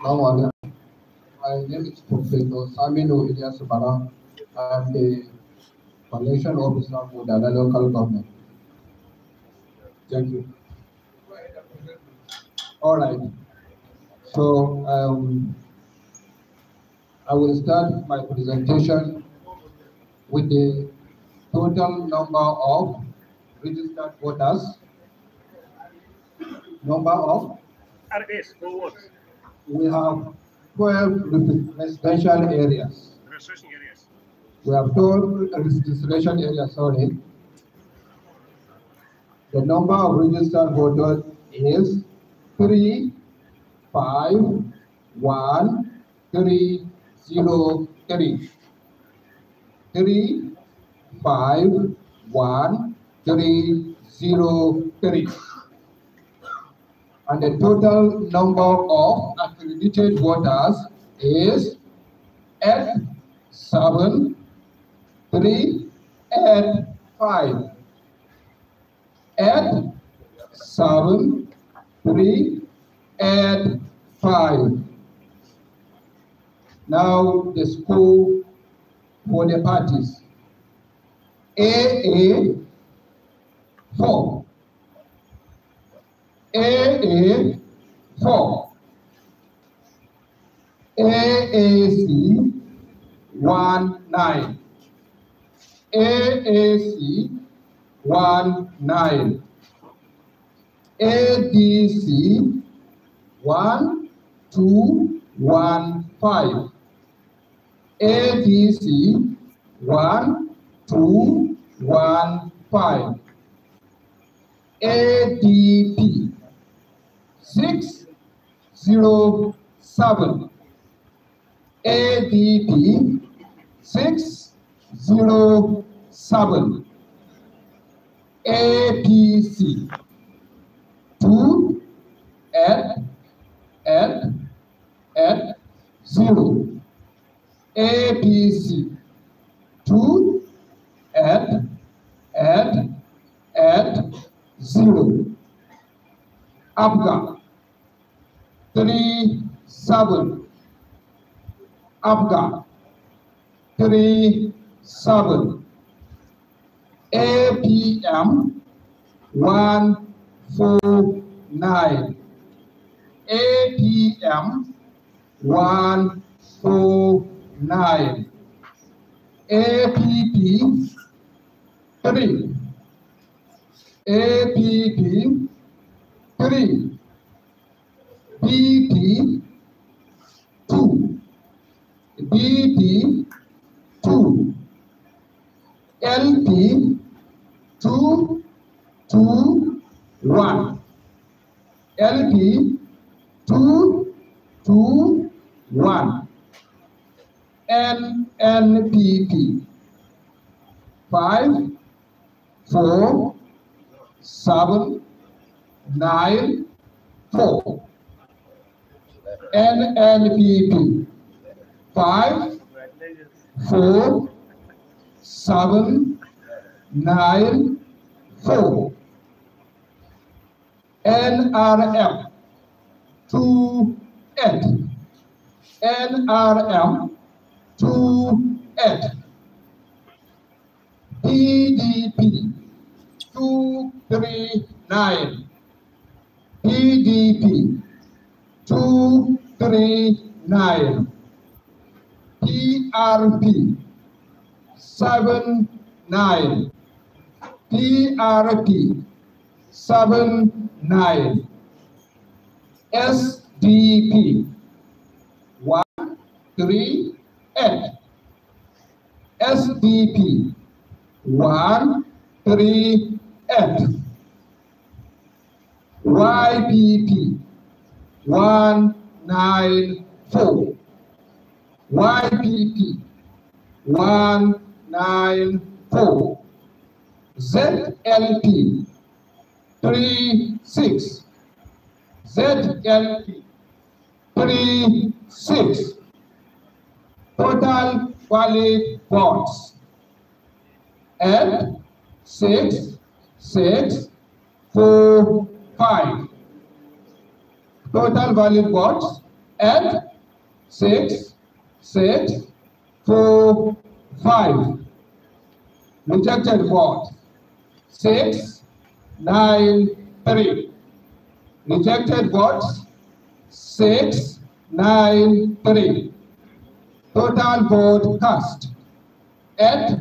Normally, my name is Professor Saminu Ilyasubara. I'm the collection officer for the local government. Thank you. All right. So I will start my presentation with the total number of registered voters. Number of RS for what? We have 12 residential areas. Registration areas. We have 12 registration areas, sorry. The number of registered voters is 351,303. 351,303. And the total number of accredited voters is 87385. 87385. Now the score for the parties. AA 4. AA 4. AAC 19. AAC 19. ADC 1215. ADC 1215. ADP 607. ADP 607. APC 2-0. APC 2-0. ABGA 37. ABGA 37. APM 149. APM 149. APP 3. APP 3. BP 2. BP 2. LP 2 2 1. LP 2 2 1. NNPP 5 4 7 9 4. NNPP 5 4 7 9 4. NRM 2 8. NRM 2 8. PDP 239. PDP 239. PRP 79. PRP 79. SDP 138. SDP 138. YPP 194. YPP 194. ZLP 36. ZLP 36. Total valid votes at 6,645. Total valid votes 8, 6, 6, 4, 5. Rejected vote 6, 9, 3. Rejected votes 6, 9, 3. Total vote cast 8,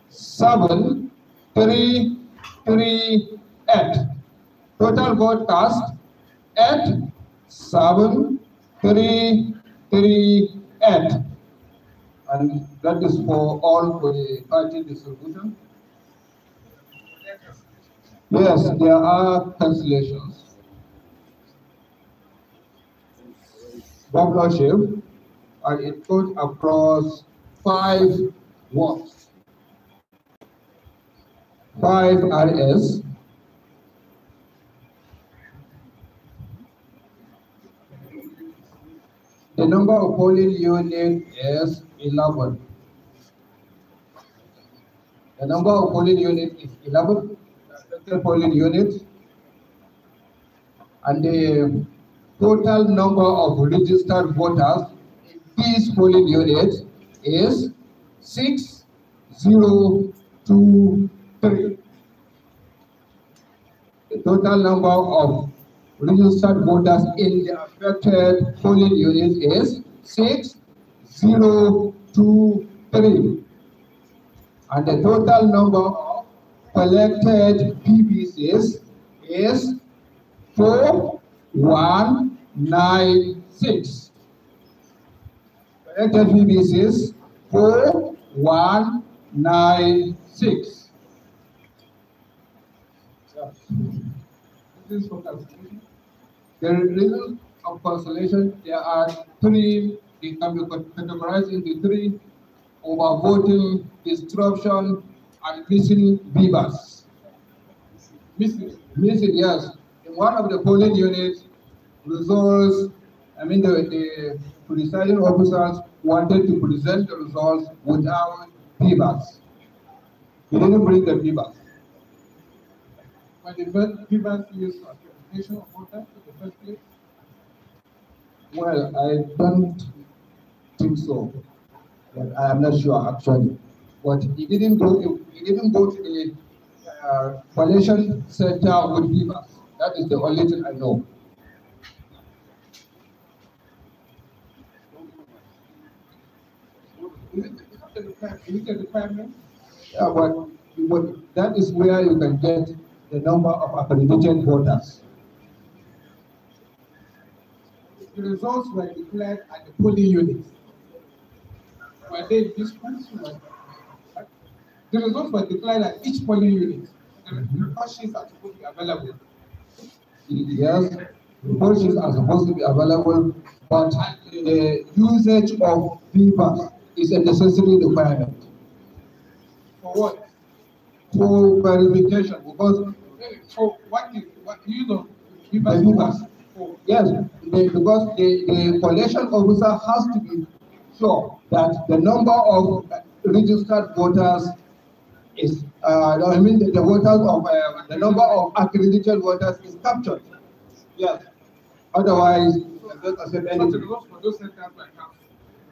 7, 3, 3, 8. Total vote cast 8, 7, 3, 3, 8. And that is for all for the party distribution. Yes, there are cancellations. Governorship, and it goes across 5 wards. 5 RS. The number of polling units is 11. The number of polling units is 11. Polling units. And the total number of registered voters in these polling units is 6023. The total number of registered voters in the affected polling units is 6023. And the total number of collected PVCs is 4196. Collected PVCs 4196. This is for cancellation. The reasons of cancellation, there are 3, they can be categorized into 3: overvoting, disruption, and missing beavers. Missing, yes. In one of the polling units, results, the presiding officers wanted to present the results without beavers. He didn't bring the beavers. But the beavers used for authentication of voters in the first place? Well, I don't think so. But I am not sure actually. But he didn't go to the collation center with beavers. That is the only thing I know. Is it a requirement? Yeah, but that is where you can get the number of accredited voters. The results were declared at the polling units. Were they dispersed? The results were declared at each polling unit. The report sheets are supposed to be available. Yes, report sheets are supposed to be available, but the usage of beavers is a necessary requirement. For what? For verification, because so what use of beavers? Yes, because the collation officer has to be sure that the number of registered voters is, the voters of the number of accredited voters is captured. Yes. Otherwise, you don't accept anything.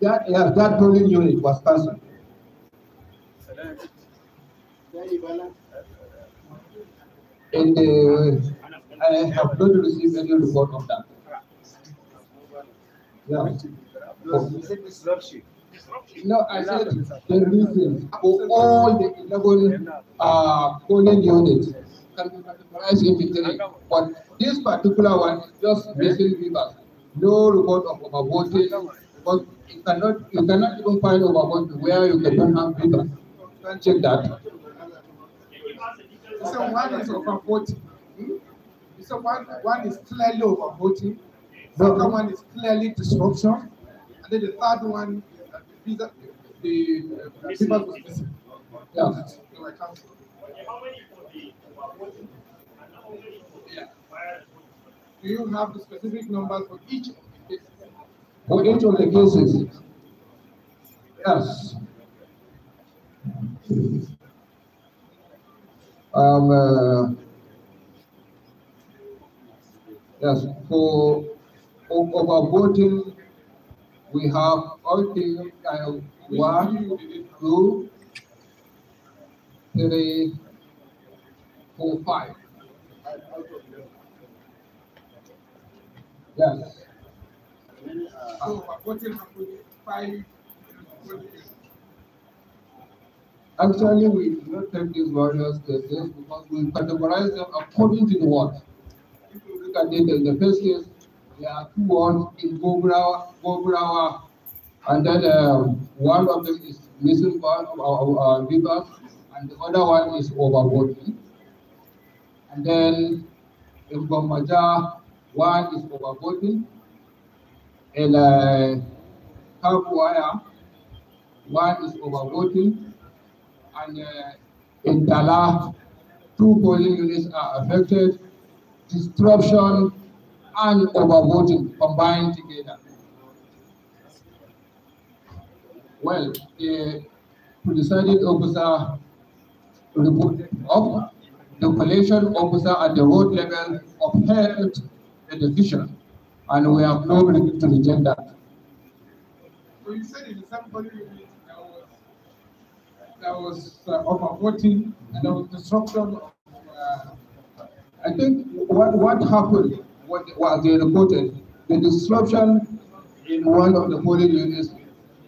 That polling unit was cancelled. And I have not received any report of that. Yeah. No, I said the reasons for all the 11 polling units can be categorized into 3. But this particular one is just missing beavers. No report of overvoting, because you cannot even find overvoting where you don't have beavers. You can check that. So one is overvoting. So one is clearly overvoting. The second one is clearly disruption. And then the third one, the beavers was missing. Yeah. Yeah. Do you have the specific numbers for each of the cases? For each of the cases? Yes. Yes, for overvoting We have okay, 1, 2, 3, 4, 5. Yes. So what will happen if 5 Actually, we do not take these various cases because we categorize them according to the word. If you look at it in the first case, there are 2 words in Gobrawa, and then one of them is missing part of our rivers, and the other one is overboarding. And then in Gomaja, one is overboarding. In Kabuaya, one is overvoting, and in Dala, 2 polling units are affected, disruption and overvoting combined together. Well, the presiding officer reported up, the collection officer at the road level upheld the decision, and we have no reason to reject that. So you said in the same polling unit there was overvoting and there was disruption of. I think what happened, what they reported, the disruption in one of the polling units,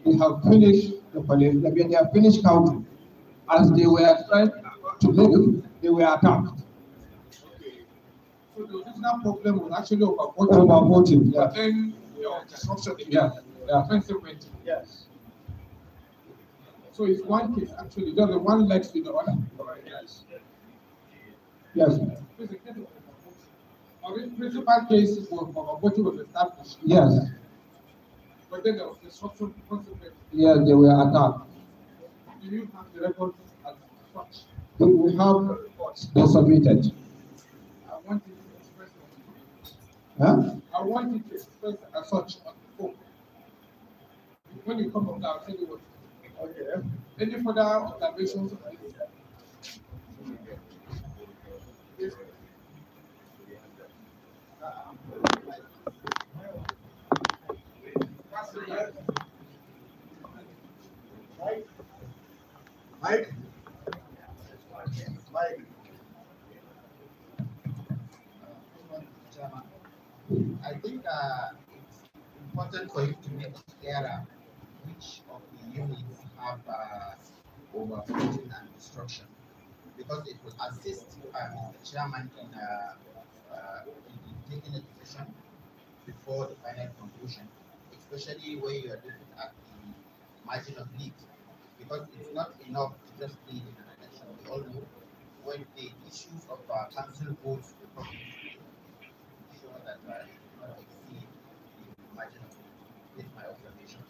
they have finished the polling, they have finished counting. As they were trying to leave, they were attacked. So the original problem was actually overvoting. Overvoting, yeah. But then there was disruption. Yeah, yeah. Consequently. Yes. So it's one case actually, just the one legs to the other. Yes. Yes. The principal case for overvoting was established. Yes. But then there was disruption consequently. Yes, they were attacked. Do you have the records as such? We have reports they submitted. I want it to express Huh? I want it to express as such on the phone. When you come up now, I'll tell you what. Okay. Any further observations? Yes. Mike? Mike? I think it's important for you to make it clearer which of the units have overflow and destruction, because it will assist Mr. Chairman in taking a decision before the final conclusion, especially where you are looking at the margin of lead, because it's not enough to just lead in an election. We all know when the issues of council votes will probably ensure that it will not exceed the margin of lead. This is my observation.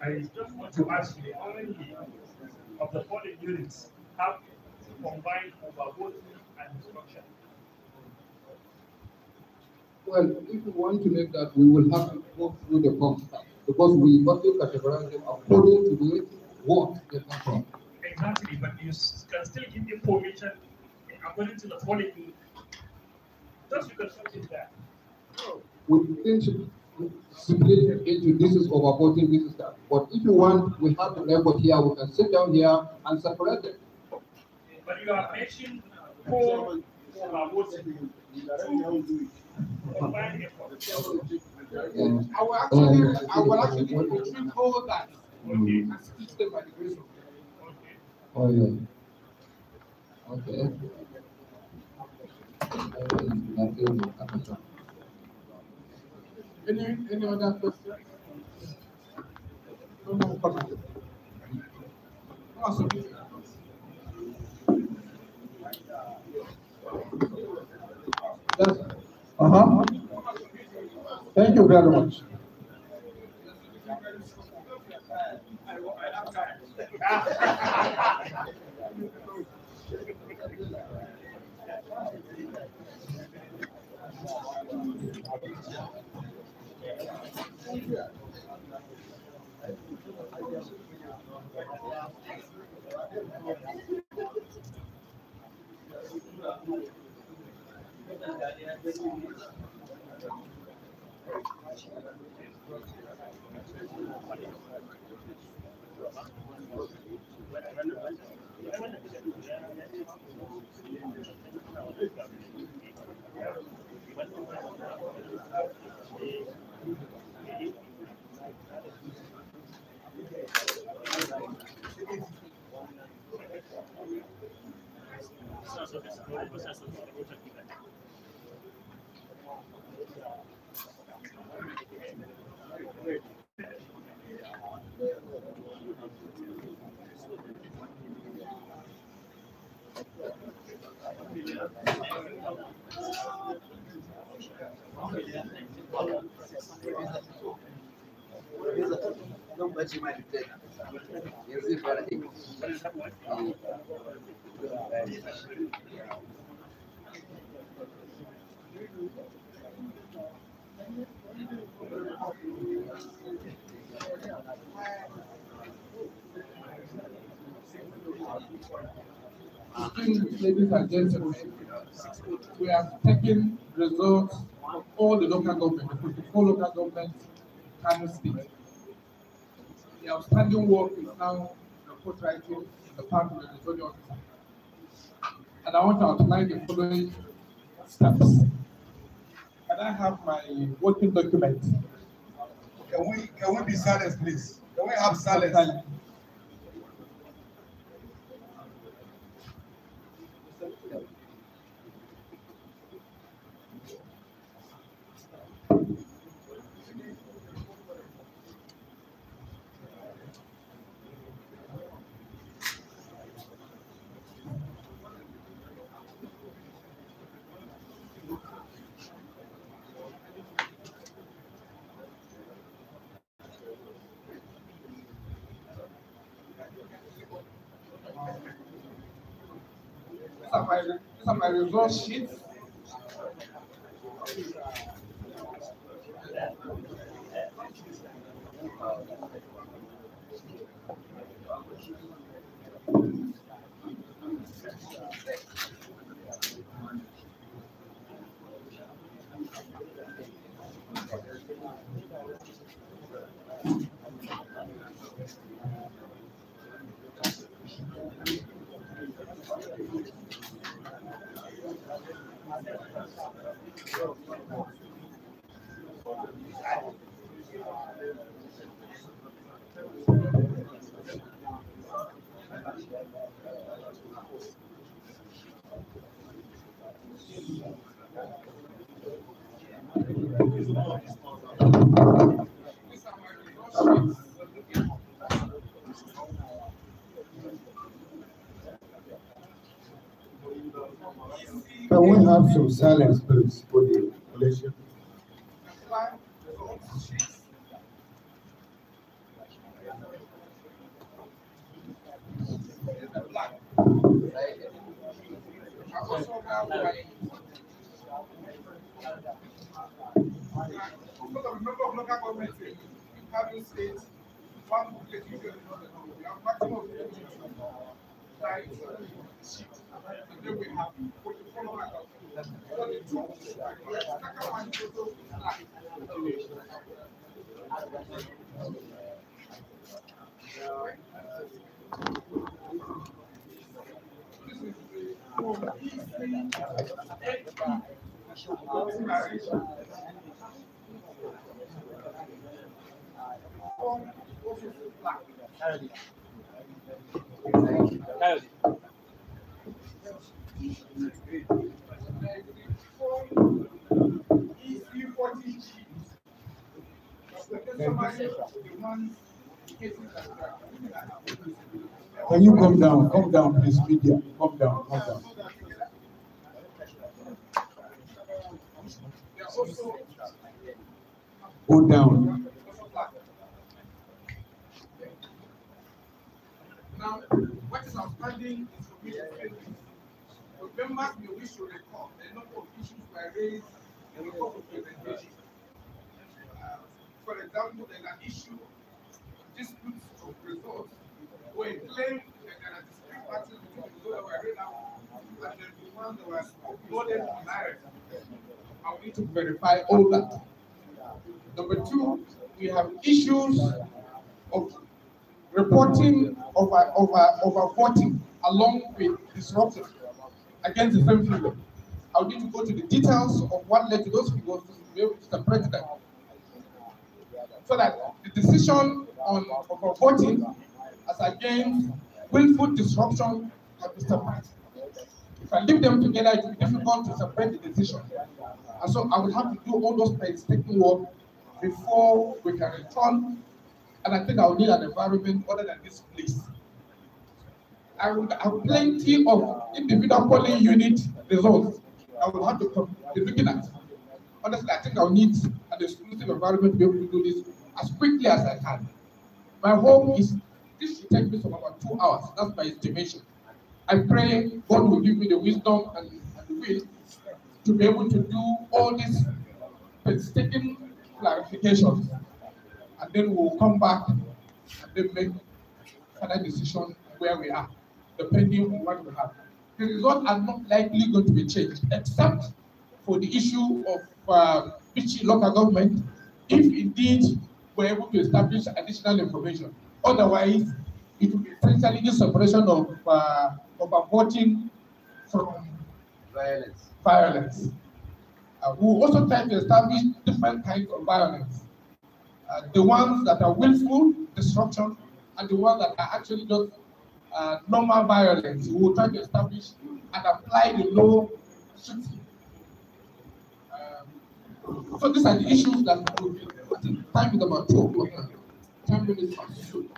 I just want to ask you, how many of the polling units have combined overvoting and destruction? Well, if we want to make that, we will have to go through the forms because we must categorize them according to the what they come from. Exactly, but you can still give information according to the polling unit. Just you can put it there. We think split it into this is overvoting, this is that. But if you want, we have the record here, we can sit down here and separate them. But you have mentioned 4 overvoting, 2 combined effort. I will actually retrieve all that and stitch them by the grace of God. Oh yeah. Okay. Any other questions? No more comment. Awesome. Yes. Thank you very much. Ladies and gentlemen, we have taken results from all the local governments, the 54 local governments, Kano State. The outstanding work is now report writing in the part of the returning officer. And I want to outline the following steps. Can I have my working document? Can we be silent, please? Can we have silence? These are my result sheets. Can we have some silence, please, for the election? Can you come down? Come down, please, media. Come down, come down. Go down. Now, what is outstanding is for me to say this. Members may wish to record a number of issues were raised in the course of presentation. For example, example, there's an issue, disputes of results, where it claimed that there are discrete parties between the result that were read out and the ones that were uploaded online. I need to verify all that. Number two, we have issues of reporting over voting along with disruption against the same figure. I'll need to go to the details of what led to those figures to be able to separate them. So that the decision on over voting as against willful disruption can be separated. If I leave them together, it will be difficult to separate the decision. And so I will have to do all those painstaking work before we can return. And I think I will need an environment other than this place. I will have plenty of individual polling unit results I will have to be looking at. Honestly, I think I'll need an exclusive environment to be able to do this as quickly as I can. My hope is this should take me some about 2 hours. That's my estimation. I pray God will give me the wisdom and the will to be able to do all these painstaking clarifications. And then we'll come back and then make further decision where we are, depending on what we have. The results are not likely going to be changed, except for the issue of Bichi local government, if indeed we're able to establish additional information. Otherwise, it will be essentially the separation of voting from violence. We also try to establish different kinds of violence. The ones that are willful disruption and the ones that are actually just normal violence. We will try to establish and apply the law strictly. So these are the issues that will be, I think time is about 2 o'clock now. 10 minutes past 2.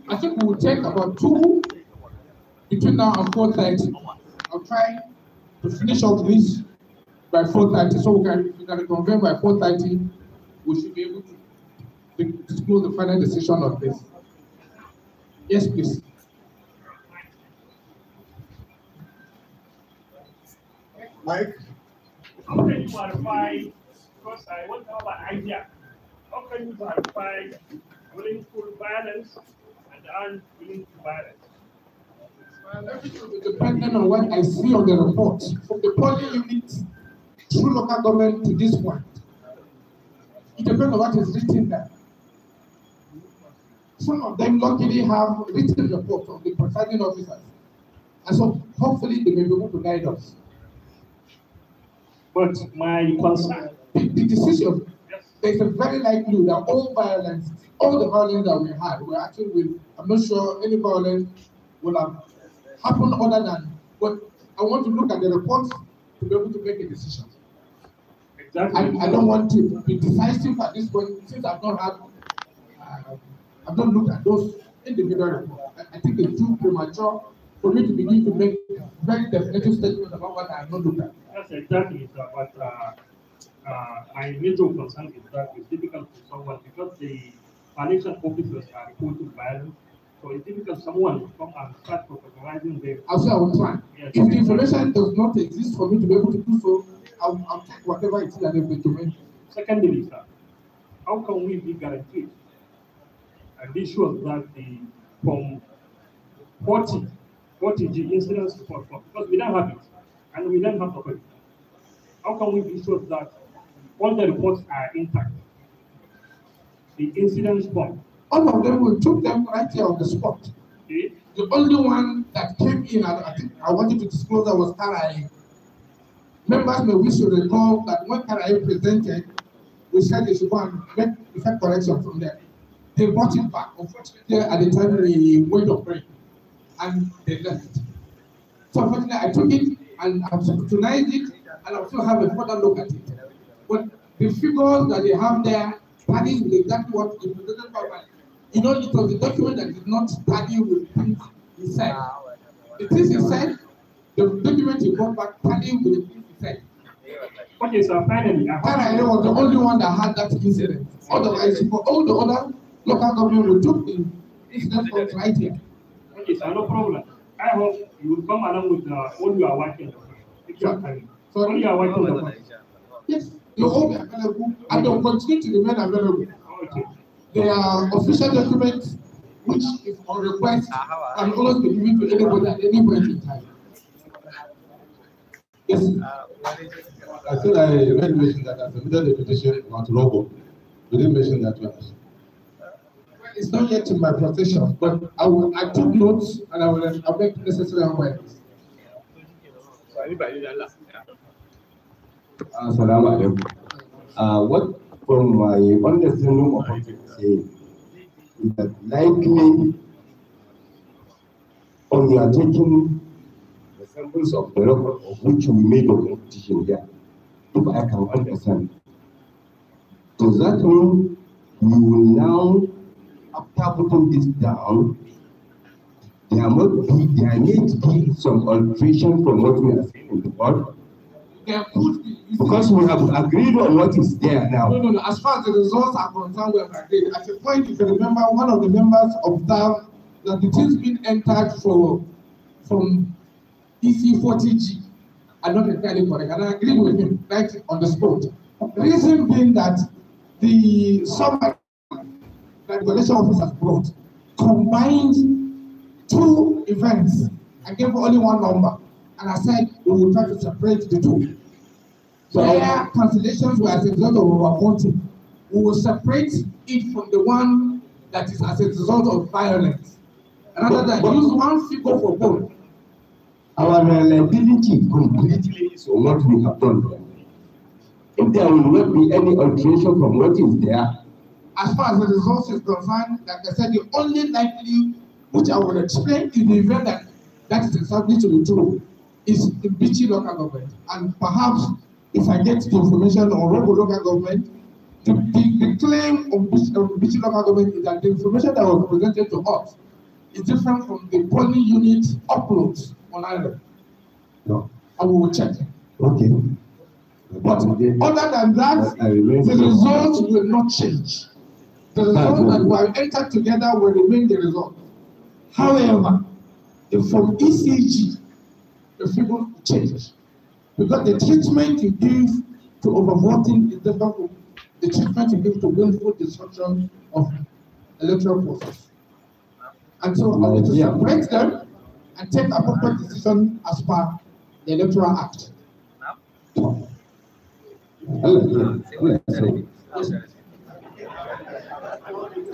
I think we will take about 2 between now and 4:30. I'll try to finish up this by 4:30. So if we can convene by 4:30, we should be able to disclose the final decision on this. Yes, please. Mike? How can you verify, because I want to have an idea, how can you verify willful violence and unwillful violence? Well, everything will be dependent on what I see on the report. From the polling unit through local government to this point. It depends on what is written there. Some of them luckily have written reports of the presiding officers. And so hopefully they may be able to guide us. But my concern, the decision, there's a very likely that all the violence that we had, we actually will, I'm not sure any violence will have happened other than, but I want to look at the reports to be able to make a decision. exactly. I don't want to be decisive at this point since I've not had, I've not looked at those individual reports. I think it's too premature for me to begin to make very definitive statements about what I have not looked at. That's exactly, sir. But my major concern is that it's difficult for someone because the financial officers are reporting violence. So it's difficult for someone to come and start categorizing them. I'll say I will try. Yes. If the information does not exist for me to be able to do so, I'll take whatever it is that is documented. Secondly, sir, how can we be guaranteed and be sure that the from 40G incidents report, because we don't have it and we don't have the. How can we be sure that all the reports are intact? The incidents form. All of them, we took them right here on the spot. Okay. The only one that came in, I think I wanted to disclose that was Karai. Members may wish to recall that when Karai presented, we said they should go and make effect correction from there. They brought it back. Unfortunately, at the time we went on break, and they left. So unfortunately, I took it and I've scrutinized it, and I still have a further look at it. But the figures that they have there tallies with exactly what the president covered. You know, it was the document that did not tally with things he said. The things he said, the document he brought back tally with the things he said. Okay, so finally, Karai was the only one that had that incident. Otherwise, for all the other local government, we took the incident from right here. Okay, so no problem. I hope you will come along with all you are working on. If you are coming. So Only are working the money. yes, they will all be available and they will continue to remain available. Okay. They are official documents which, if on request, can always be given to anybody at any point in time. Yes. I think I read mention that I submitted a petition about Robo. You didn't mention that one. It's not yet in my possession, but I took notes and I'll make necessary inquiries. Assalamu alaikum. What from my understanding of what you say is that likely on you are taking the samples of the record of which we made a competition here, if I can understand, does that mean we will now, after putting this down, there needs to be some alteration from what we are saying in the board? There could be. Because we have agreed on what is there now. No. As far as the results are concerned, we have agreed. At a point, if you remember, one of the members observed that the things being entered from EC40G are not entirely correct. And I agreed with him right on the spot. The reason being that the summary that the election officers brought combined two events. I gave only one number. And I said we will try to separate the two. So where cancellations were as a result of overcounting, we will separate it from the one that is as a result of violence. Rather than use one figure for both. Our liability completely is on what we have done there. If there will not be any alteration from what is there. As far as the results is concerned, like I said, the only likely, which I will explain in the event that is exactly to be true, is in Bichi local government. And perhaps if I get the information on Robo local government, the claim of Bichi local government is that the information that was presented to us is different from the polling unit uploads on Ireland. No. And we will check. Okay. But other than that, the results will not change. The results that were entered together will remain the result. However, from ECG, the figure will change. Because the treatment you give to overvoting is different from the treatment you give to willful destruction of electoral process. And so I want to separate them and take appropriate decision as per the Electoral Act. I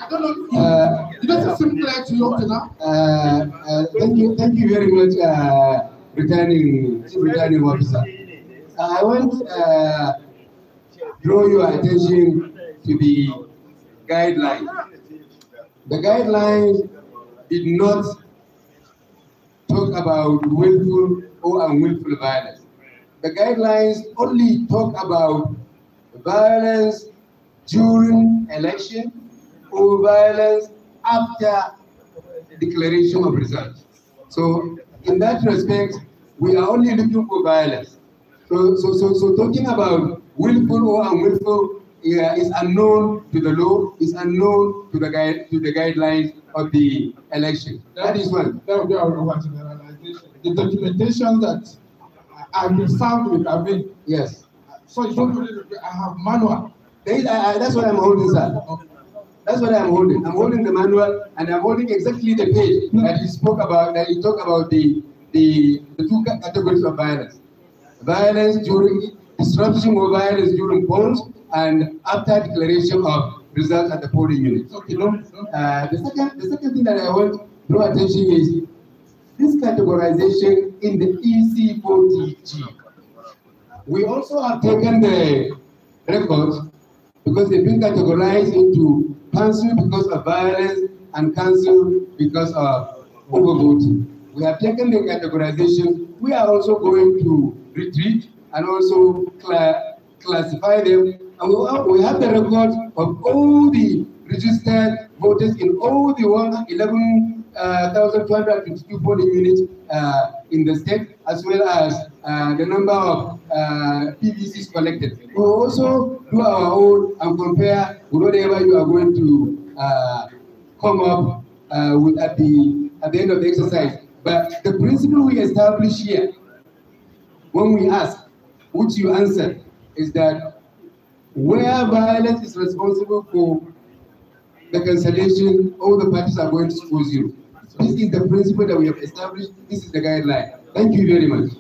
don't know. It doesn't seem clear to you up to now. Thank you very much, returning officer. I want to draw your attention to the guideline. The guideline did not talk about willful or unwillful violence. The guidelines only talk about violence during election or violence after declaration of results. So in that respect, we are only looking for violence. So talking about willful or unwillful is unknown to the law, is unknown to the guidelines of the election. That is one. That would be our generalization. The documentation that I've been served with, I mean, yes. So it's not really, I have manual. That's what I'm holding, sir. That's what I'm holding. I'm holding the manual, and I'm holding exactly the page that he spoke about. That he talked about the two categories of violence: violence during disruption of violence during polls, and after declaration of results at the polling unit. Okay, the second thing that I want to draw attention is this categorization in the EC40G. We also have taken the records because they've been categorized into cancel because of violence and cancel because of overvoting. We have taken the categorization. We are also going to retreat and also classify them. And we have the record of all the registered voters in all the 11,252 polling units in the state, as well as the number of PVCs collected. We will also do our own and compare with whatever you are going to come up with at the end of the exercise. But the principle we establish here, when we ask which you answered, is that where violence is responsible for the cancellation, all the parties are going to score 0. This is the principle that we have established. This is the guideline. Thank you very much.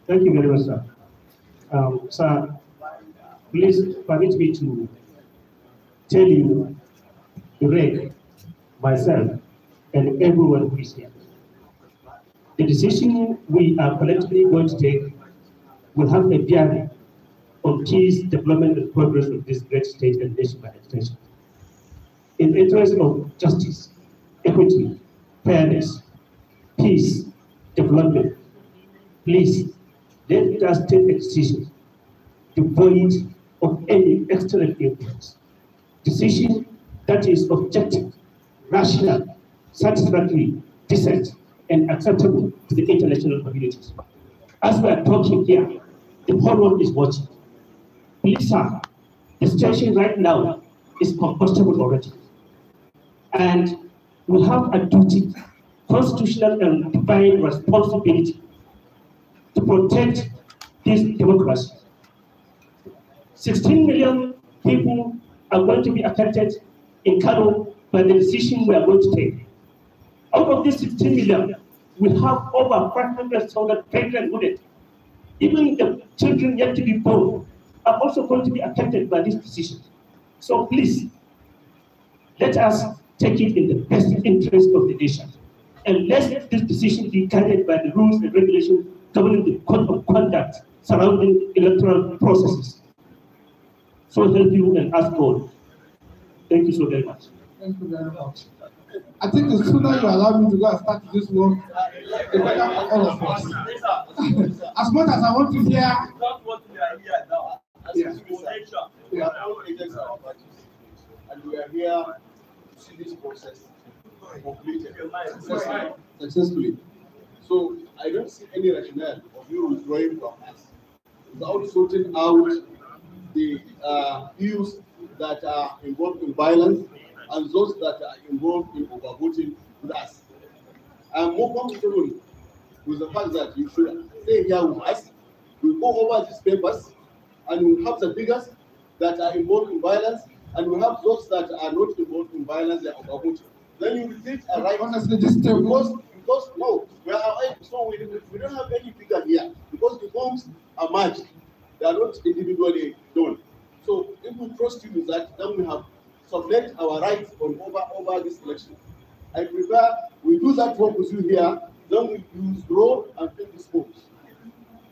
Thank you very much, sir. Sir, please permit me to tell you, Ray, myself, and everyone who is here. The decision we are collectively going to take will have a bearing on peace, development, and progress of this great state and nation by extension. In the interest of justice, equity, fairness, peace, development, please let us take a decision devoid of any external influence. Decision that is objective, rational, satisfactory, decent, and acceptable to the international communities. As we are talking here, the whole world is watching. Please, sir, the situation right now is combustible already. And we have a duty, constitutional and divine responsibility, to protect this democracy. 16 million people are going to be affected in Kano by the decision we are going to take. Out of these 16 million, we have over 500,000 pregnant women. Even the children yet to be born are also going to be affected by this decision. So please, let us take it in the best interest of the nation. And let this decision be guided by the rules and regulations governing the code of conduct surrounding electoral processes. So help you and ask God. Thank you so very much. Thank you very much. I think the sooner you allow me to go and start this work, the better for all of us. As much as I want to hear. Not what we are here now. As Yeah. our agents are parties, and we are here to see this process completed successfully. So I don't see any rationale of you withdrawing from us without sorting out the views that are involved in violence and those that are involved in overvoting with us. I'm more comfortable with the fact that you should stay here with us. We'll go over these papers and we'll have the figures that are involved in violence and we'll have those that are not involved in violence and overvoting. Then you will take a right. Honestly, this table. Because no, we don't have any figure here because the forms are merged. They are not individually done. So if we trust you with that, then we have sublet our rights on over this election. I prefer we do that work with you here, then we withdraw and take this vote.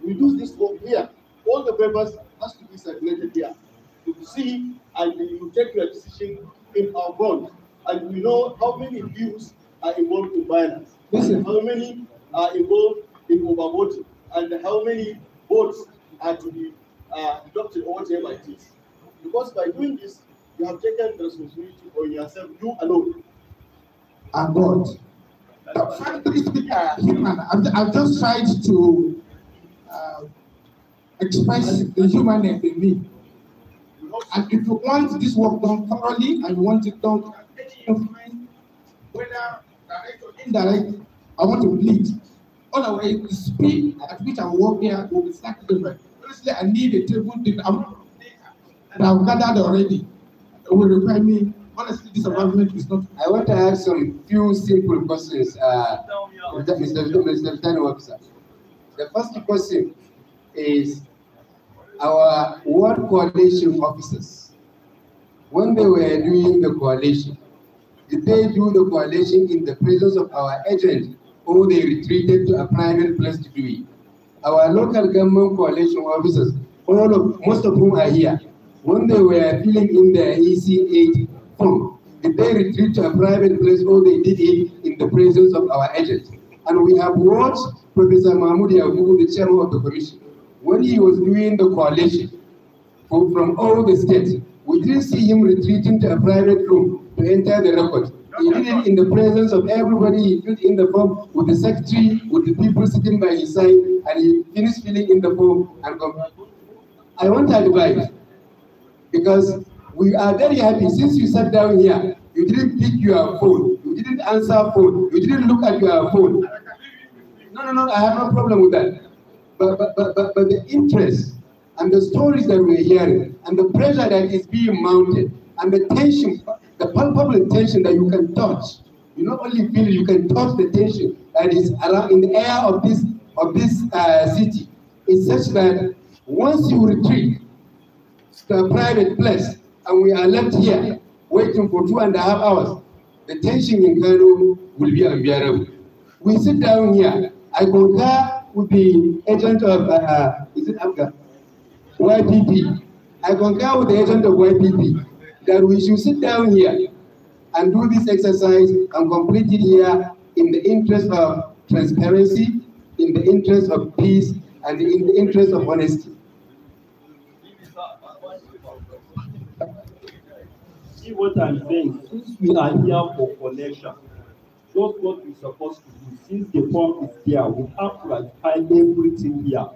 We do this work here. All the papers has to be circulated here to see, and you take your decision in our front. And we know how many views are involved in violence. Listen, how many are involved in overvoting, and how many votes are to be deducted or whatever it is. Because by doing this, you have taken the responsibility on yourself, you alone. And God. Frankly speaking, I've just tried to express the humanness in me. And if you want this work done thoroughly and you want it done, whether direct or indirect, I want to plead. Otherwise, the speed at which I work here will be slightly different. Honestly, I need a table that I've gathered already. It will require me. Honestly, this arrangement is not. I want to ask some few simple questions, Mr. Returning Officer. The first question is our ward coalition officers. When they were doing the coalition, did they do the coalition in the presence of our agent, or they retreated to a private place to do it? Our local government coalition officers, most of whom are here, when they were filling in their EC8 form, did they retreat to a private place, or they did it in the presence of our agent? And we have watched Professor Mahmoud Yakubu, the chairman of the commission, when he was doing the coalition from all the states. We didn't see him retreating to a private room to enter the record. He did it in the presence of everybody. He filled in the form with the secretary, with the people sitting by his side, and he finished filling in the form and come. I want to advise, because we are very happy since you sat down here, you didn't pick your phone, you didn't answer phone, you didn't look at your phone. No, I have no problem with that. but the interest and the stories that we're hearing and the pressure that is being mounted and the tension, the palpable tension that you can touch. You not only feel, you can touch the tension that is around in the air of this city. It's such that once you retreat to a private place and we are left here waiting for 2.5 hours, the tension in Kano will be unbearable. We sit down here. I concur with the agent of is it Afghan? YPP. I concur with the agent of YPP that we should sit down here and do this exercise and complete it here in the interest of transparency, in the interest of peace, and in the interest of honesty. See what I'm saying? Since we are here for collection, just what we're supposed to do, since the form is there, we have to ratify everything here.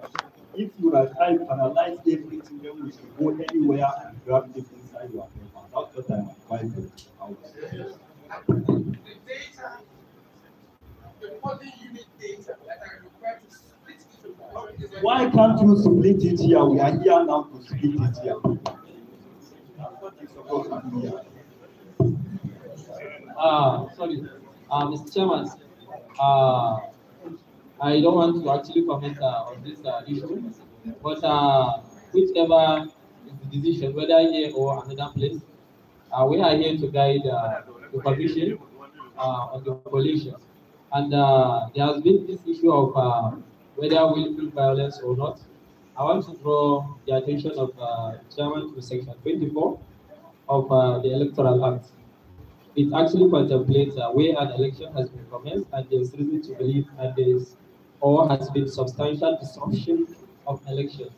If you ratify, analyze everything, then we should go anywhere and grab it inside your paper. That's what I'm advising. The data, the multi-unit data that are required to split it. Why can't you split it here? We are here now to split it here. That's what you're supposed to do here. Sorry, Mr. Chairman, I don't want to actually comment on this issue, but whichever is the decision, whether here or another place, we are here to guide the Commission on the coalition. And there has been this issue of whether willful violence or not. I want to draw the attention of Chairman to Section 24 of the Electoral Act. It actually contemplates where an election has been commenced and there is reason to believe and there is or has been substantial disruption of election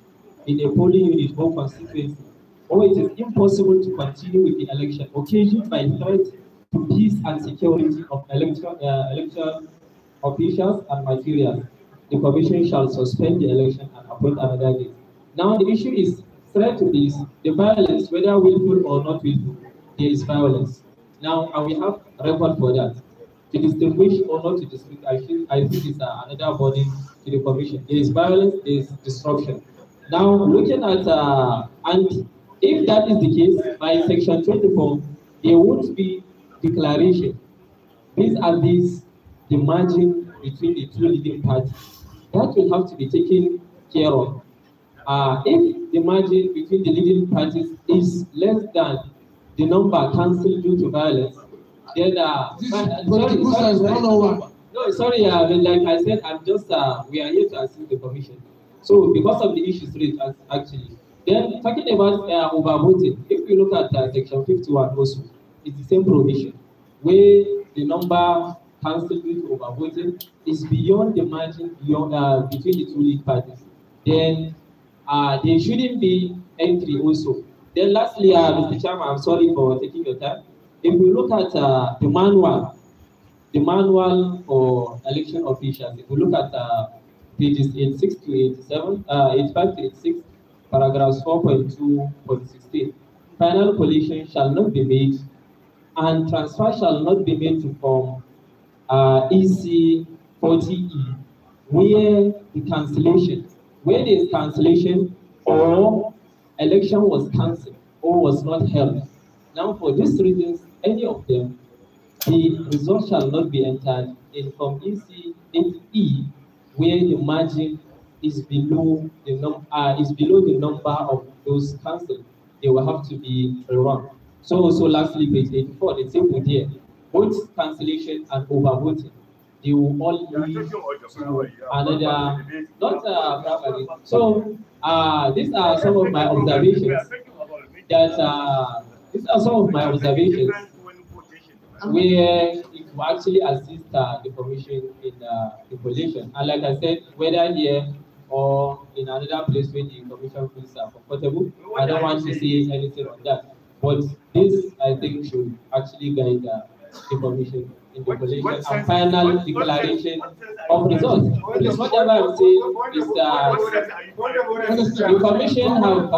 in a polling unit or constituency, or it is impossible to continue with the election occasioned by threat to peace and security of election officials and materials. The Commission shall suspend the election and appoint another date. Now the issue is threat to peace, the violence, whether willful or not willful, there is violence. Now, and we have a record for that. To distinguish or not to distinguish, I think it's another body to the Commission. There is violence, there is disruption. Now, looking at, and if that is the case, by Section 24, there won't be declaration. These are the margin between the two leading parties. That will have to be taken care of. If the margin between the leading parties is less than the number cancelled due to violence, then sorry, like I said, I'm just we are here to assist the Commission. So because of the issues raised, actually, then talking about overvoting, if you look at Section 51 also, it's the same provision where the number cancelled due to overvoting is beyond the margin beyond between the two lead parties. Then there shouldn't be entry also. Then lastly, Mr. Chairman, I'm sorry for taking your time. If we look at the manual for election officials, if we look at pages 86 to 87, 85 to 86, paragraphs 4.2.16, final collation shall not be made and transfer shall not be made to form EC 40E, where there is cancellation or election was cancelled or was not held. Now, for these reasons, any of them, the result shall not be entered in Form EC 8E, where the margin is below the number of those cancelled. They will have to be rerun. So lastly, page 84, the same with here. Both cancellation and overvoting, they will all lead to another, not primary. So these are some of my observations. Where it will actually assist the Commission in the collation. And like I said, whether here or in another place where the Commission feels comfortable, I don't want to say anything on that. But this, I think, should actually guide the Commission in the collation and final declaration of results. Because whatever I'm saying is that the Commission have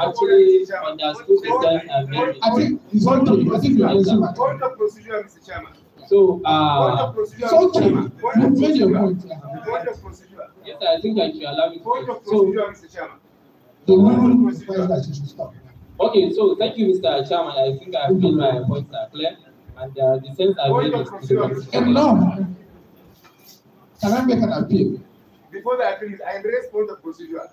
actually understood the and I think it's okay. I think you are Point of procedure, Mr. Chairman. So, it's okay. You made your point. Yes, I think I should allow me to. So, the rule requires that you should stop. okay, so thank you, Mr. Chairman. I think I feel my points are clear, and the sense I made is to the commission. And now, can I make an appeal? Before the appeal, I respond the procedure.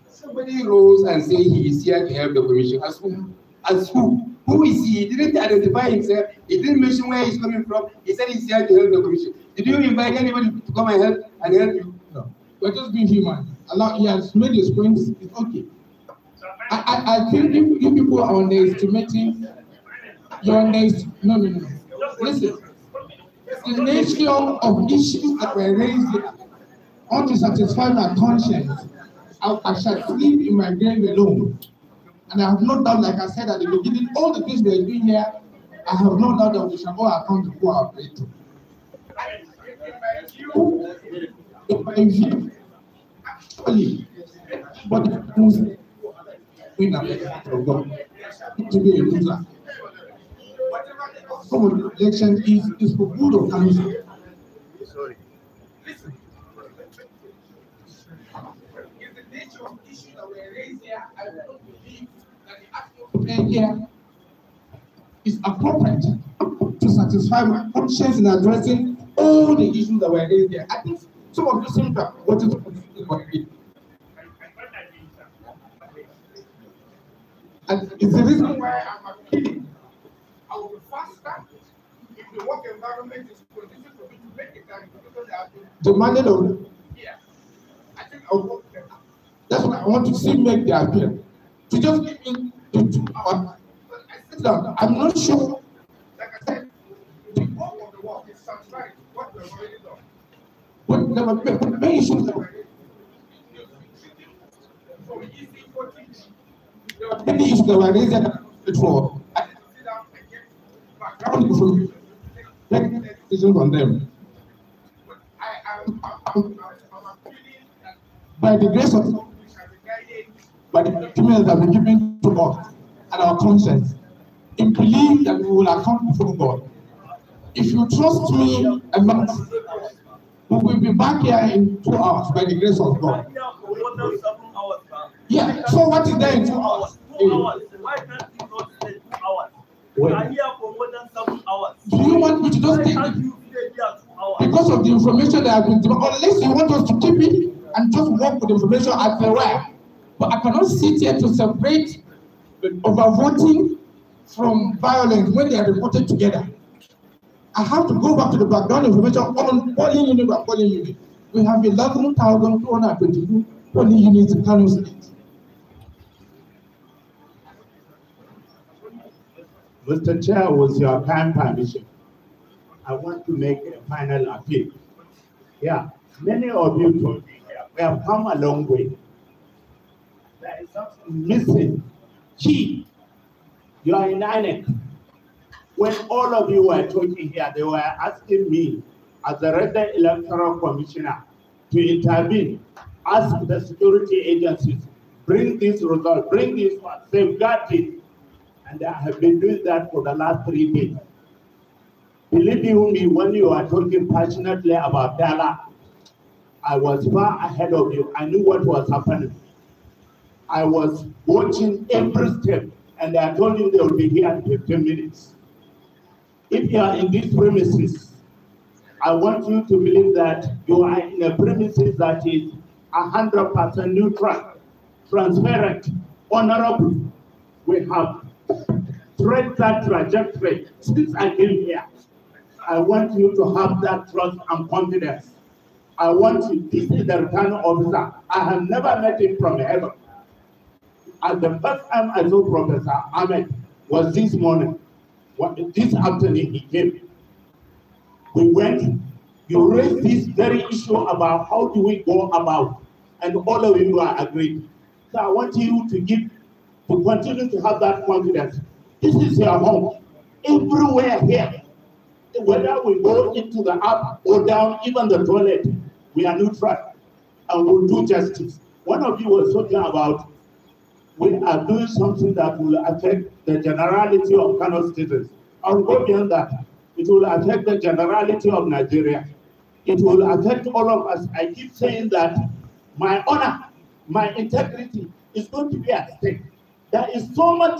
Somebody rose and said he is here to help the commission. As who? As who? Who is he? He didn't identify himself. He didn't mention where he's coming from. He said he's here to help the commission. Did you invite anybody to come and help you? No. We're just being human. Allah, he has made his points. It's okay. I think if people are underestimating, you're underestimating. No. Listen. The nature of issues that were raised here, I want to satisfy my conscience. I shall sleep in my grave alone. And I have no doubt, like I said at the beginning, all the things we are doing here, I have no doubt that we shall all account for our plate. In my view, actually, but it means win a God to be a loser. Some of the election is for good of council. Sorry. Listen. It's the nature of issues that were raised here. I don't believe that the action here is appropriate to satisfy my conscience in addressing all the issues that were raised here. I think some of you seem to have wanted to it. And it's the reason why I'm appealing. I will be faster if the work environment is conducive for me to make it time because I have been demanded of here. I think I'll work better. That's why I want to see make the appeal. To just give me the 2 hours. I sit down. I'm not sure, like I said, the bulk of the work is satisfied what we've already done. But there were many issues that were so easy for teaching. There were many issues that were raised before. Background information, take decisions on them. But I'm appealing that by the grace of God, we shall be guided by the documents that were given to us and our conscience, and believe that we will account before God. If you trust me enough, we will be back here in 2 hours by the grace of God. Yeah, so what is there in 2 hours? 2 hours. Why can't you not stay 2 hours? We are here for more than 7 hours. Do you want me to just take it? Because of the information that has been given, unless you want us to keep it and just work with the information as they were. But I cannot sit here to separate overvoting from violence when they are reported together. I have to go back to the background information on polling unit by polling unit. We have 11,222 polling units in Kano State. Mr. Chair, with your kind permission, I want to make a final appeal. Yeah, many of you told me here, we have come a long way. There is something missing. Key, you are in INEC. When all of you were talking here, they were asking me, as the resident electoral commissioner, to intervene, ask the security agencies, bring this result, bring this one, safeguard it. And I have been doing that for the last 3 days. Believe you me, when you are talking passionately about Dala, I was far ahead of you. I knew what was happening. I was watching every step, and I told you they will be here in 15 minutes. If you are in these premises, I want you to believe that you are in a premises that is 100% neutral, transparent, honorable. We have tread that trajectory since I came here. I want you to have that trust and confidence. I want you, this is the returning officer. I have never met him from heaven. And the first time I saw Professor Ahmed was this morning. This afternoon he came. We went, you raised this very issue about how do we go about, and all of you are agreed. So I want you to continue to have that confidence. This is your home. Everywhere here, whether we go into the up or down, even the toilet, we are neutral and we'll do justice. One of you was talking about we are doing something that will affect the generality of Kano citizens. I'll go beyond that. It will affect the generality of Nigeria. It will affect all of us. I keep saying that my honor, my integrity is going to be at stake. There is so much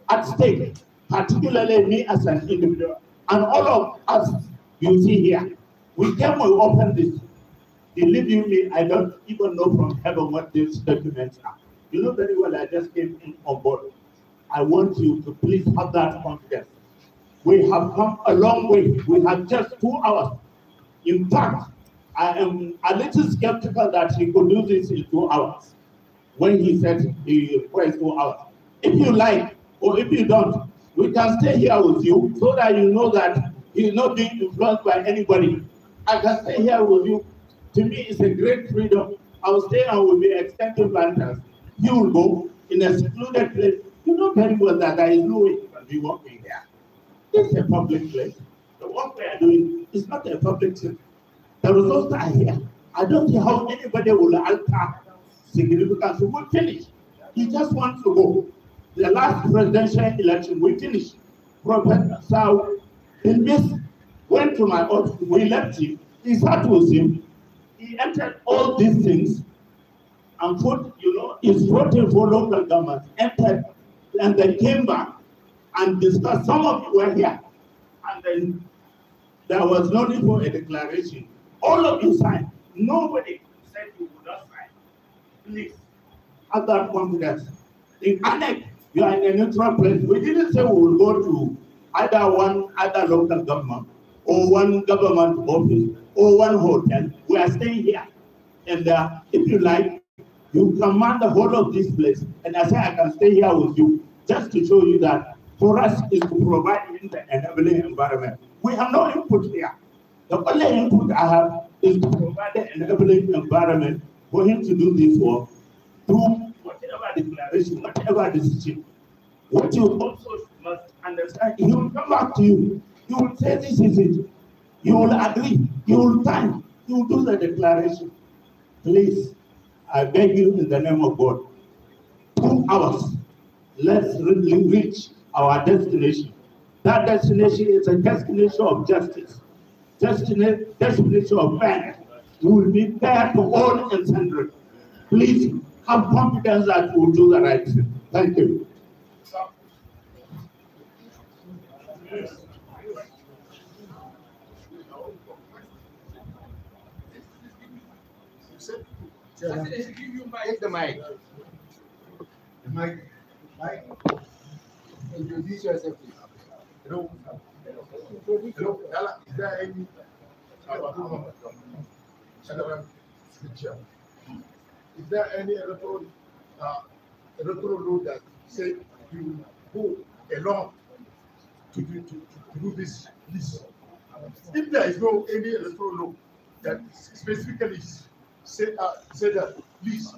at stake, particularly me as an individual, and all of us you see here. We came to open this. Believe you me, I don't even know from heaven what these documents are. You know very well I just came in on board. I want you to please have that confidence. We have come a long way. We have just 2 hours. In fact, I am a little skeptical that he could do this in 2 hours when he said he requires 2 hours. If you like, or if you don't, we can stay here with you so that you know that he is not being influenced by anybody. I can stay here with you. To me, it's a great freedom. I will stay and will be extending planters. You will go in a secluded place. You know very well that there is no way you can be working here. This is a public place. The work we are doing is not a public thing. The results are here. I don't see how anybody will alter significance. We will finish. He just wants to go. The last presidential election, we finished. Professor Ilmis went to my office. We left him. He sat with him. He entered all these things and put, his voting for local government, entered, and then came back and discussed. Some of you were here. And then there was no need for a declaration. All of you signed. Nobody said you would not sign. Please, have that confidence. In Annex, you are in a neutral place. We didn't say we will go to either local government or one government office or one hotel. We are staying here. And if you like, you command the whole of this place. And I say I can stay here with you just to show you that for us is to provide him the enabling environment. We have no input here. The only input I have is to provide the enabling environment for him to do this work through whatever declaration, whatever decision. What you also must understand, he will come back to you. You will say this is it. You will agree. You will sign. You will do the declaration. Please, I beg you in the name of God, 2 hours. Let's really reach our destination. That destination is a destination of justice, destination of fairness. We will be fair to all and sundry. Please have confidence that we will do the right thing. Thank you. Take the mic. The mic. Introduce yourself, please. Hello. Is there any is there any electoral law that say you go along to do this? If there is no any electoral law that specifically say that, please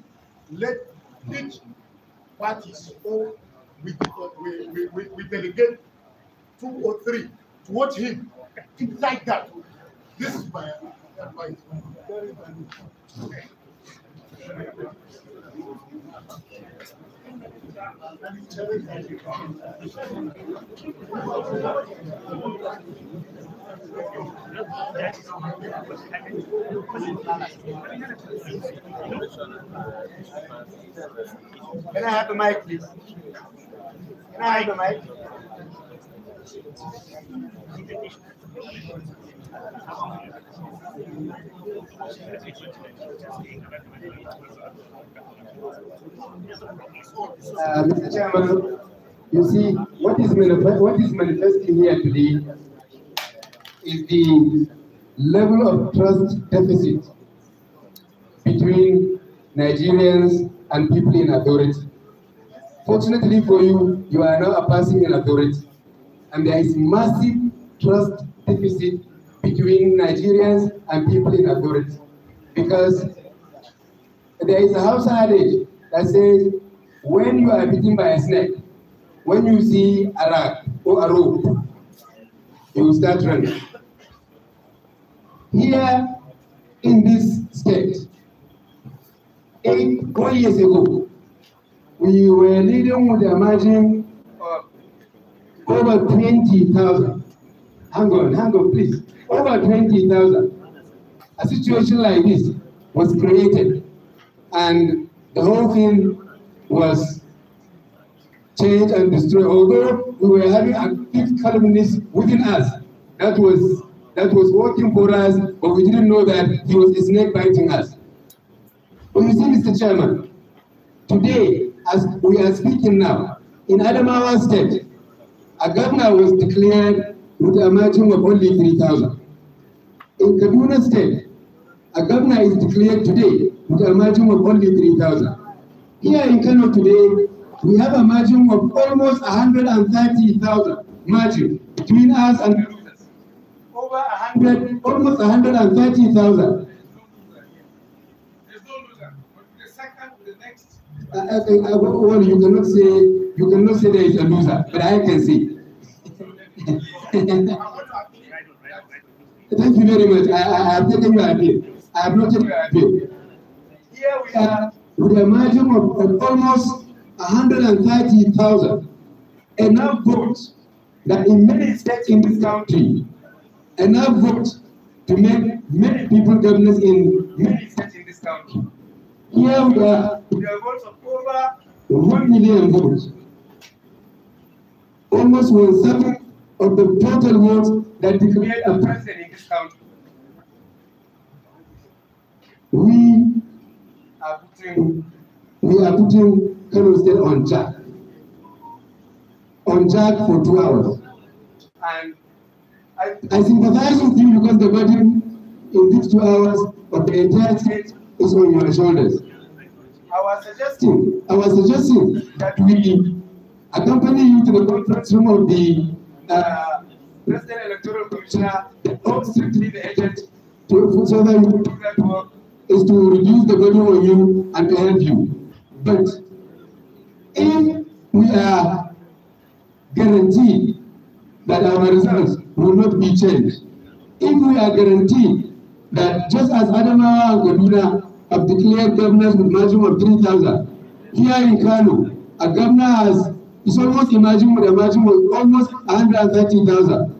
let each parties or we delegate 2 or 3 to watch him. Things like that. This is my advice. Can I have the mic, please? Can I have the mic? Mr. Chairman, you see, what is manifesting here today is the level of trust deficit between Nigerians and people in authority. Fortunately for you, you are now a person in authority, and there is massive trust deficit between Nigerians and people in authority, because there is a house adage that says, when you are bitten by a snake, when you see a rag or a rope, you will start running. Here in this state, 4 years ago, we were leading with a margin of over 20,000 hang on, please. Over 20,000. A situation like this was created, and the whole thing was changed and destroyed. Although we were having active columnists within us, that was working for us, but we didn't know that he was snake biting us. But you see, Mr. Chairman, today, as we are speaking now, in Adamawa State, a governor was declared with a margin of only 3,000. In Kaduna State, a governor is declared today with a margin of only 3,000. Here in Kano today, we have a margin of almost 130,000 margin between us and the losers. Over 100, almost 130,000. There's no loser. But the second, the next. Well, you cannot say there is a loser, but I can see. Thank you very much. I have taken your appeal. I have noted your appeal. Here we are with a margin of almost 130,000. Enough votes that in many states in this country, enough votes to make many people governors in many states in this country. Here we are with a vote of over 1 million votes. Almost 1/7 of the total votes that declared a president in this country. We are putting Kano State on jack. On jack for 2 hours. And I sympathize with you because the burden in these 2 hours of the entire state is on your shoulders. I was suggesting that we accompany you to the conference room of the President Electoral Commissioner, not strictly the agent, so that you can do that work, is to reduce the burden on you and to help you. But if we are guaranteed that our results will not be changed, if we are guaranteed that just as Adamawa and Kaduna have declared governors with margin of 3,000, here in Kano, a governor is almost emerging with a margin of almost 130,000.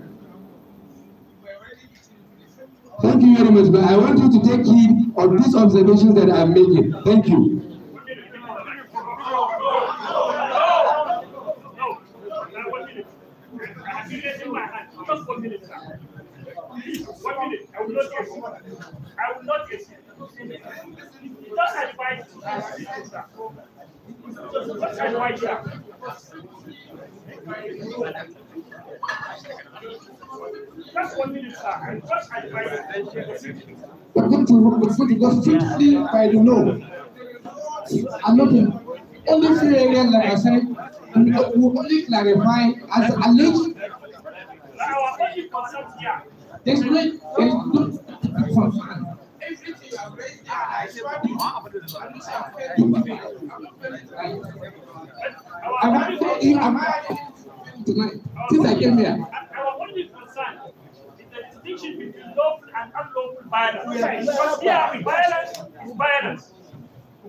Thank you very much, but I want you to take heed of these observations that I'm making. Thank you. Just 1 minute, sir. 1 minute. I will not get you. I will not get you. Just advise, sir. Just advise, sir. Just 1 minute, sir. And just advise. We're going to work the food because strictly by the law. I'm not in only few areas like I said, and we will only clarify as alleged. Our only concern here. There's no Everything you have raised there, I swear to you, since I came here. Our only concern is the distinction between lawful and unlawful violence. Because here, violence is violence.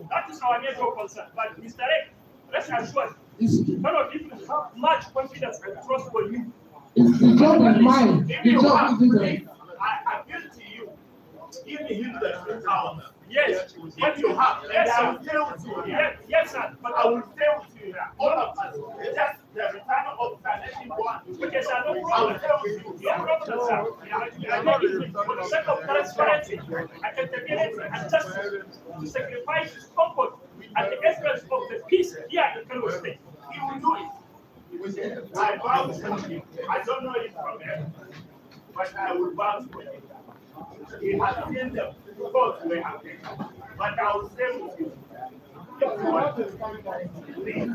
That is our major concern. But Mr. Ek, rest assured, none of you have much confidence and trust for you. The job is mine. The job is mine. I appeal to you. Give me him the power. Yes, What you have, yes, I sir. will stay with you here. Yes, sir. But I will stay with you here. All of us. Just the return of the nation go on. Okay, sir, no I will problem. stay with you. No problem, sir. I make it for the sake of transparency, accountability, and justice to sacrifice his comfort at the expense of the peace here in Kano State. He will do it. I vow to him. I don't know it from him, but I will vow to him. He has seen them. Both may have been. But I will stay with you. If you want to please,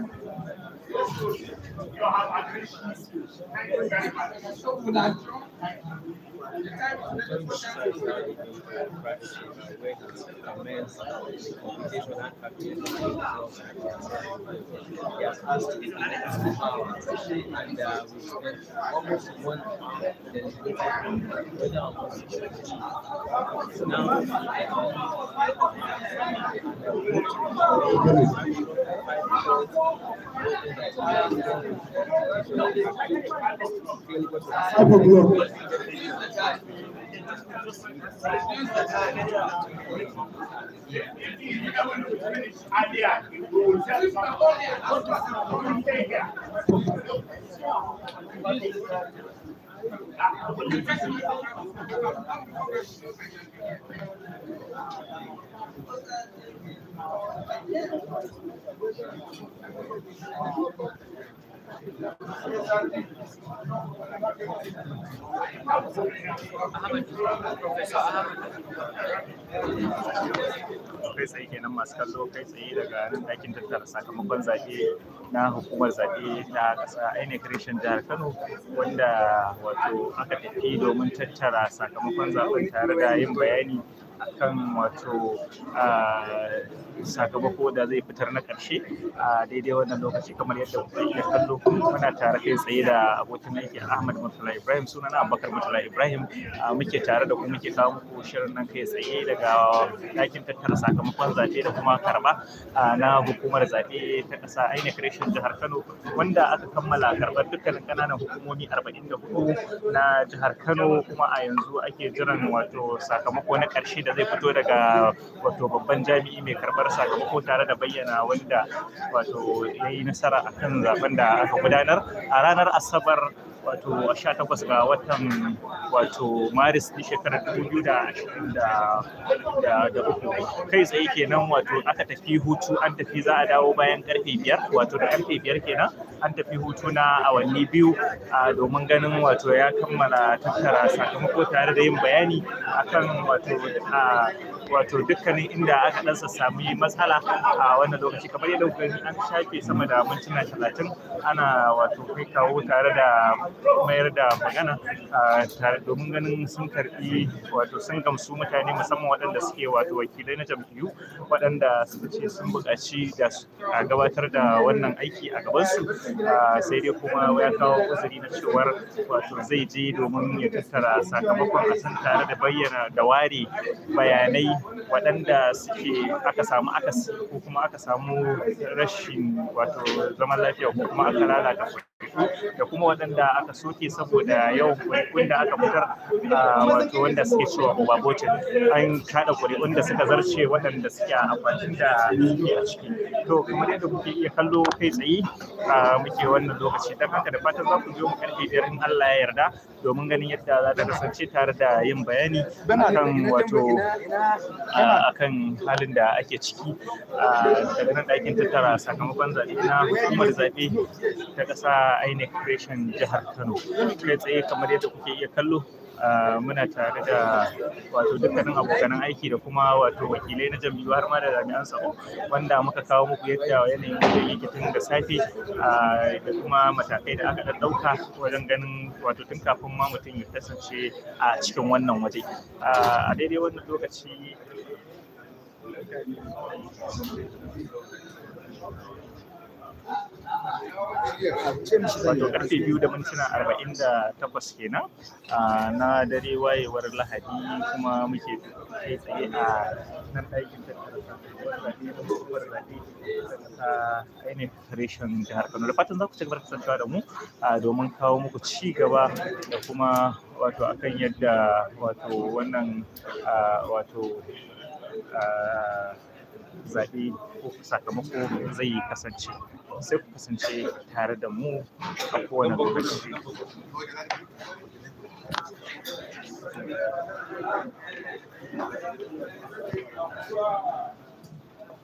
you have agreed. Thank you very much. Now, kai tsaye kenan masu kallo kai tsaye daga nan ɗakin tattara sakamakon zaɓe na hukumar zaɓe ta ƙasa INEC reshen jihar Kano, wanda wato aka tafi domin tattara sakamakon zaɓen tare da yin bayani akan wato sakamako da zai fitar na ƙarshe a daidai wannan lokaci. Kamar yadda kuka iya kallo muna tare kai tsaye da abokin aiki Ahmad Murtala Ibrahim, sunana Abubakar Murtala Ibrahim, muke tare da ku muke kawo muku shirin nan kai tsaye daga ɗakin tattara sakamakon zaɓe da kuma karɓa na hukumar zaɓe ta ƙasa INEC reshen jihar Kano, wanda aka kammala karɓar dukkanin ƙananan hukumomi 44 na jihar Kano, kuma a yanzu ake jiran wato sakamako na ƙarshe da zai fito daga wato babban jami'i mai karɓar sakamako tare da bayyana wanda wato ya yi nasara akan zaben da aka gudanar a ranar Asabar wato 18 ga watan wato Maris na shekarar 2023. Kai tsaye kenan wato aka tafi hutu, an tafi za a dawo bayan karfe 5, wato da karfe 5 kenan an tafi hutu na awanni 2 domin ganin wato ya kammala tattara sakamako tare da yin bayani akan wato dukkanin inda aka dan sami matsala a wannan lokaci. Kamar yadda kuka gani an shafe sama da mintuna 30 ana wato kai kawo tare da mayar da magana tare domin ganin sun karbi wato sun gamsu mutane, musamman waɗanda suke wato wakilai na jam'iyyu waɗanda suka ce sun buƙaci da a gabatar da wannan aiki a gabansu, sai dai kuma ya kawo uzuri na cewar wato zai je domin ya tattara sakamakon a san tare da bayyana da ware bayanai waɗanda suke aka samu akasi ko kuma aka samu rashin wato zaman lafiya ko kuma aka lalata da kuma waɗanda aka soke saboda yawan ƙuri'un da aka fitar wato wanda suke cewa overvoting, an kaɗa ƙuri'un da suka zarce waɗanda suke amfani da suke a ciki. To kamar yadda kuke iya kallo kai tsaye muke wannan lokaci, don haka da fatan za ku biyo mu karfe 5 in Allah ya yarda domin ganin yadda za ta kasance tare da yin bayani akan wato akan halin da ake ciki daga nan ɗakin tattara sakamakon zaɓe na hukumar zaɓe ta ƙasa INEC reshen jihar Kano. Kai tsaye kamar yadda kuke iya kallo muna tare da wato dukkanin abokanan aiki da kuma wato wakilai na jam'iyyu har ma da jami'an tsaro, wanda muka kawo muku yadda yanayin wajen yake tun da safe da kuma matakai da aka ɗauka wajen ganin wato tun kafin ma mutum ya kasance a cikin wannan waje. A daidai wannan lokaci wato karfe 2:48 kenan na dare wayewar Lahadi, kuma muke kai tsaye a nan ɗakin tattara sakamakon zaɓe ta INEC reshen jihar Kano. Da fatan za ku ci gaba da kasancewa da mu domin kawo muku ci gaba da kuma wato akan yadda wato wannan wato zaɓe ko sakamako zai kasance. Sai ku kasance tare da mu a kowane lokaci.